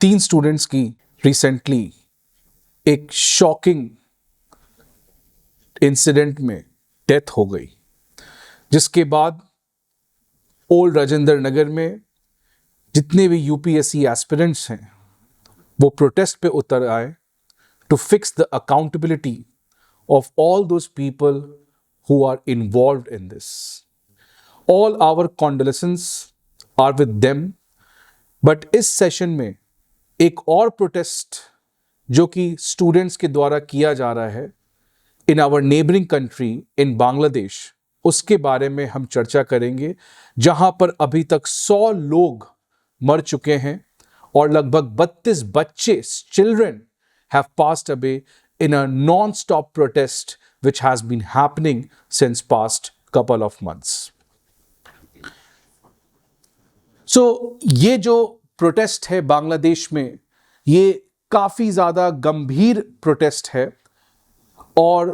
3 students की recently एक shocking incident में डेथ हो गई, जिसके बाद ओल्ड राजेंद्र नगर में जितने भी यूपीएससी एस्पिरेंट्स हैं वो प्रोटेस्ट पे उतर आए to fix the accountability of all those people who are involved in this. All our condolences are with them. But इस सेशन में एक और प्रोटेस्ट जो कि स्टूडेंट्स के द्वारा किया जा रहा है in our neighbouring country in Bangladesh, उसके बारे में हम चर्चा करेंगे, जहां पर अभी तक 100 लोग मर चुके हैं और लगभग 32 बच्चे, children, have passed away in a non-stop protest which has been happening since past couple of months. So ये जो प्रोटेस्ट है बांग्लादेश में, ये काफी ज्यादा गंभीर प्रोटेस्ट है और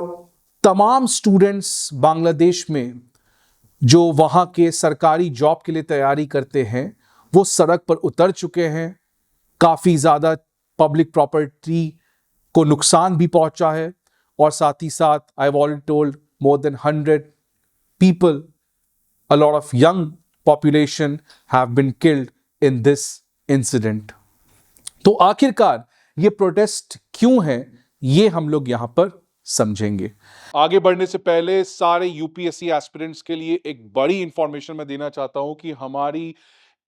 तमाम स्टूडेंट्स बांग्लादेश में जो वहां के सरकारी जॉब के लिए तैयारी करते हैं वो सड़क पर उतर चुके हैं। काफी ज्यादा पब्लिक प्रॉपर्टी को नुकसान भी पहुंचा है और साथ ही साथ I have already told more than 100 people, a lot of young population have been killed in this incident. तो आखिरकार ये प्रोटेस्ट क्यों है, ये हम लोग यहां पर समझेंगे। आगे बढ़ने से पहले सारे यूपीएससी एस्पिरेंट्स के लिए एक बड़ी इंफॉर्मेशन मैं देना चाहता हूं कि हमारी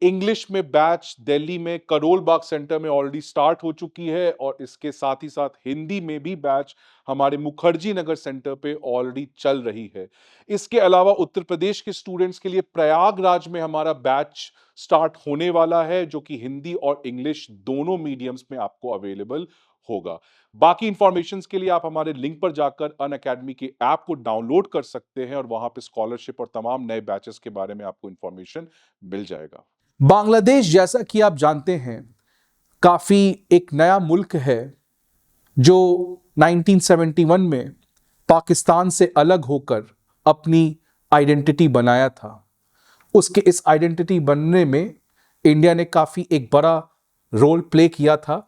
इंग्लिश में बैच दिल्ली में करोल बाग सेंटर में ऑलरेडी स्टार्ट हो चुकी है और इसके साथ ही साथ हिंदी में भी बैच हमारे मुखर्जी नगर सेंटर पे ऑलरेडी चल रही है। इसके अलावा उत्तर प्रदेश के स्टूडेंट्स के लिए प्रयागराज में हमारा बैच स्टार्ट होने वाला है, जो कि हिंदी और इंग्लिश दोनों मीडियम्स में आपको अवेलेबल होगा। बाकी इंफॉर्मेशन के लिए आप हमारे लिंक पर जाकर अनअकैडमी के ऐप को डाउनलोड कर सकते हैं और वहां पे स्कॉलरशिप और तमाम नए बैचेस के बारे में आपको इंफॉर्मेशन मिल जाएगा। बांग्लादेश, जैसा कि आप जानते हैं, काफी एक नया मुल्क है जो 1971 में पाकिस्तान से अलग होकर अपनी आइडेंटिटी बनाया था। उसके इस आइडेंटिटी बनने में इंडिया ने काफी एक बड़ा रोल प्ले किया था,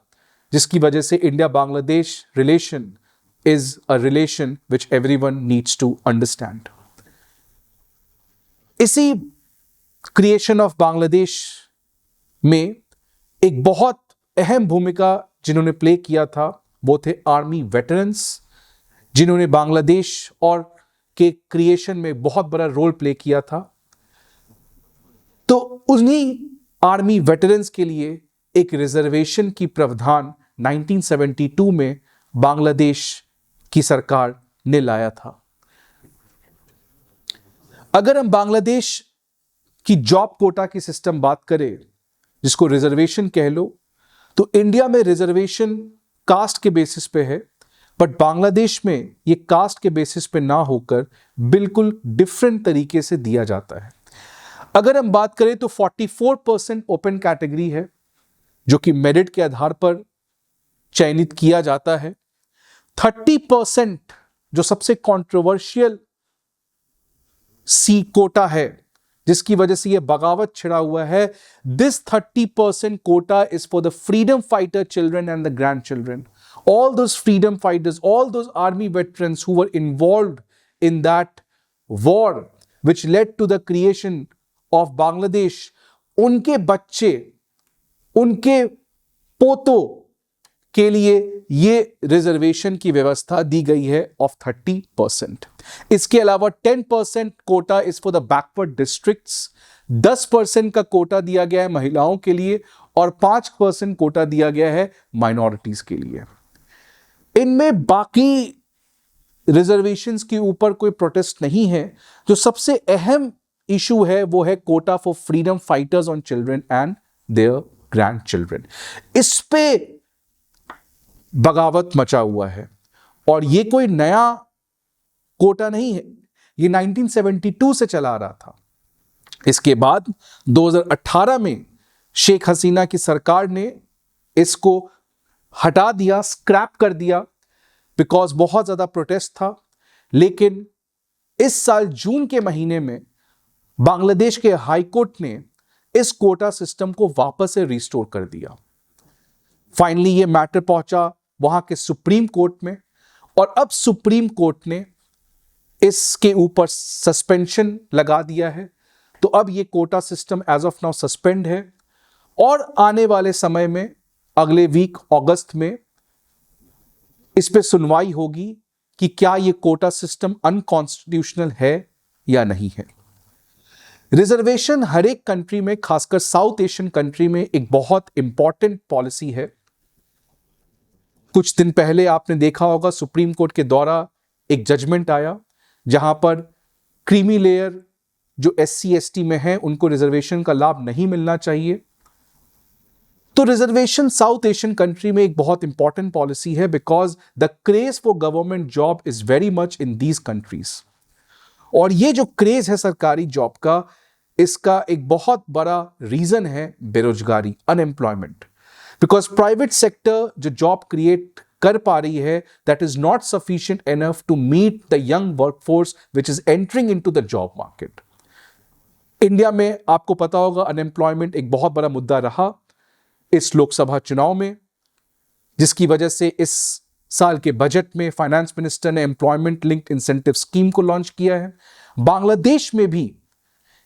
जिसकी वजह से India Bangladesh relation is a relation which everyone needs to understand. इसी क्रिएशन ऑफ बांग्लादेश में एक बहुत अहम भूमिका जिन्होंने प्ले किया था वो थे आर्मी वेटरन्स, जिन्होंने बांग्लादेश और के क्रिएशन में बहुत बड़ा रोल प्ले किया था। तो उन्हीं आर्मी वेटरन्स के लिए एक रिजर्वेशन की प्रावधान 1972 में बांग्लादेश की सरकार ने लाया था। अगर हम बांग्लादेश की जॉब कोटा की सिस्टम बात करें, जिसको रिजर्वेशन कह लो, तो इंडिया में रिजर्वेशन कास्ट के बेसिस पे है, बट बांग्लादेश में ये कास्ट के बेसिस पे ना होकर बिल्कुल डिफरेंट तरीके से दिया जाता है। अगर हम बात करें तो 44% ओपन कैटेगरी है, जो कि मेरिट के आधार पर चयनित किया जाता है। 30% जो सबसे कंट्रोवर्शियल सी कोटा है, जिसकी वजह से यह बगावत छिड़ा हुआ है, this 30% quota is for the freedom fighter children and the grand children, all those freedom fighters, all those army veterans who were involved in that war which led to the creation of Bangladesh, उनके बच्चे, उनके पोतों के लिए ये reservation की व्यवस्था दी गई है ऑफ 30%। इसके अलावा 10% quota is for the backward districts, 10% का कोटा दिया गया है महिलाओं के लिए और 5% कोटा दिया गया है माइनॉरिटीज के लिए। इनमें बाकी रिजर्वेशंस के ऊपर कोई प्रोटेस्ट नहीं है। जो सबसे अहम इशू है वो है quota for freedom fighters on children and their grand children. इस पे बगावत मचा हुआ है और ये कोई नया कोटा नहीं है, ये 1972 से चला आ रहा था। इसके बाद 2018 में शेख हसीना की सरकार ने इसको हटा दिया, स्क्रैप कर दिया, बिकॉज बहुत ज्यादा प्रोटेस्ट था। लेकिन इस साल जून के महीने में बांग्लादेश के हाई कोर्ट ने इस कोटा सिस्टम को वापस से रिस्टोर कर दिया। फाइनली ये मैटर पहुंचा वहां के सुप्रीम कोर्ट में, और अब सुप्रीम कोर्ट ने इसके ऊपर सस्पेंशन लगा दिया है। तो अब ये quota system as of now suspend है, और आने वाले समय में अगले वीक अगस्त में इस पे सुनवाई होगी कि क्या ये कोटा सिस्टम अनकॉन्स्टिट्यूशनल है या नहीं है। रिजर्वेशन हर एक कंट्री में, खासकर साउथ एशियन कंट्री में, एक बहुत इंपॉर्टेंट पॉलिसी है। कुछ दिन पहले आपने देखा होगा सुप्रीम कोर्ट के द्वारा एक जजमेंट आया जहां पर क्रीमी लेयर जो SC ST में है उनको रिजर्वेशन का लाभ नहीं मिलना चाहिए। तो रिजर्वेशन साउथ एशियन कंट्री में एक बहुत इंपॉर्टेंट पॉलिसी है, because the craze for government job is very much in these countries. और ये जो क्रेज है सरकारी जॉब का, इसका एक बहुत बड़ा रीजन है बेरोजगारी, अनएम्प्लॉयमेंट। बिकॉज प्राइवेट सेक्टर जो जॉब क्रिएट कर पा रही है, that is not sufficient enough to meet the young workforce which is entering into the job market. India में आपको पता होगा अनएम्प्लॉयमेंट एक बहुत बड़ा मुद्दा रहा इस लोकसभा चुनाव में, जिसकी वजह से इस साल के बजट में फाइनेंस मिनिस्टर ने एम्प्लॉयमेंट लिंक्ड इंसेंटिव स्कीम को लॉन्च किया है। बांग्लादेश में भी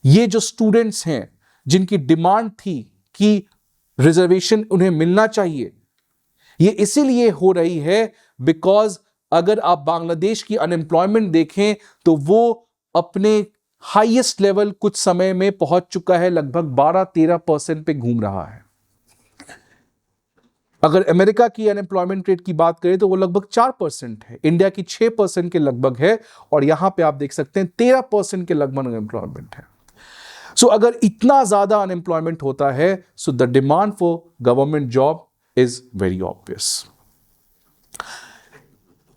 ये जो स्टूडेंट्स हैं जिनकी डिमांड थी कि रिजर्वेशन उन्हें मिलना चाहिए, ये इसीलिए हो रही है बिकॉज अगर आप बांग्लादेश की अनएम्प्लॉयमेंट देखें तो वो अपने हाईएस्ट लेवल कुछ समय में पहुंच चुका है, लगभग 12-13% पे घूम रहा है। अगर अमेरिका की अनएम्प्लॉयमेंट रेट की बात करें तो वो लगभग 4% है, इंडिया की 6% के लगभग है, और यहां पे आप देख सकते हैं 13% के लगभग अनएम्प्लॉयमेंट है। सो अगर इतना ज्यादा अनएम्प्लॉयमेंट होता है, so the demand for government job is very obvious.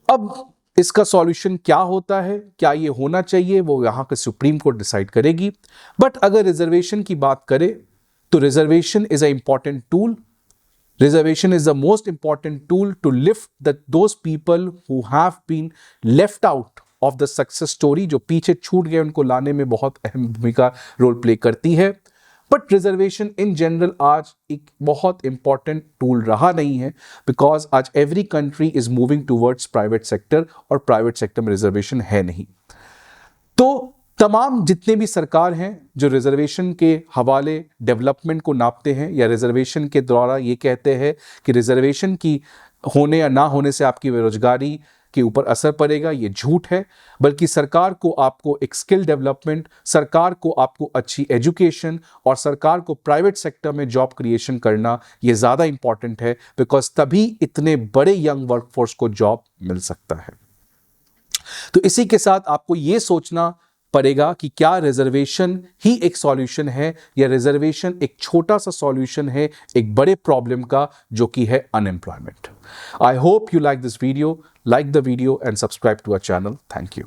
अब इसका सॉल्यूशन क्या होता है, क्या ये होना चाहिए, वो यहां के सुप्रीम कोर्ट डिसाइड करेगी। बट अगर रिजर्वेशन की बात करें तो reservation is a important tool. Reservation is the most important tool to lift those people who have been left out of the success story, जो पीछे छूट गए उनको लाने में बहुत अहम भूमिका रोल प्ले करती है। बट रिजर्वेशन इन जनरल आज एक बहुत इंपॉर्टेंट टूल रहा नहीं है, बिकॉज आज every country is moving towards private sector, और प्राइवेट सेक्टर में रिजर्वेशन है नहीं। तो तमाम जितने भी सरकार हैं जो रिजर्वेशन के हवाले डेवलपमेंट को नापते हैं या रिजर्वेशन के द्वारा ये कहते हैं कि रिजर्वेशन की होने या ना होने से आपकी बेरोजगारी के ऊपर असर पड़ेगा, ये झूठ है। बल्कि सरकार को आपको एक स्किल डेवलपमेंट, सरकार को आपको अच्छी एजुकेशन, और सरकार को प्राइवेट सेक्टर में जॉब क्रिएशन करना ये ज़्यादा इंपॉर्टेंट है, बिकॉज तभी इतने बड़े यंग वर्कफोर्स को जॉब मिल सकता है। तो इसी के साथ आपको ये सोचना पड़ेगा कि क्या रिजर्वेशन ही एक सॉल्यूशन है, या रिजर्वेशन एक छोटा सा सॉल्यूशन है एक बड़े प्रॉब्लम का, जो कि है unemployment. I hope you like this video, like the video and subscribe to our channel. Thank you.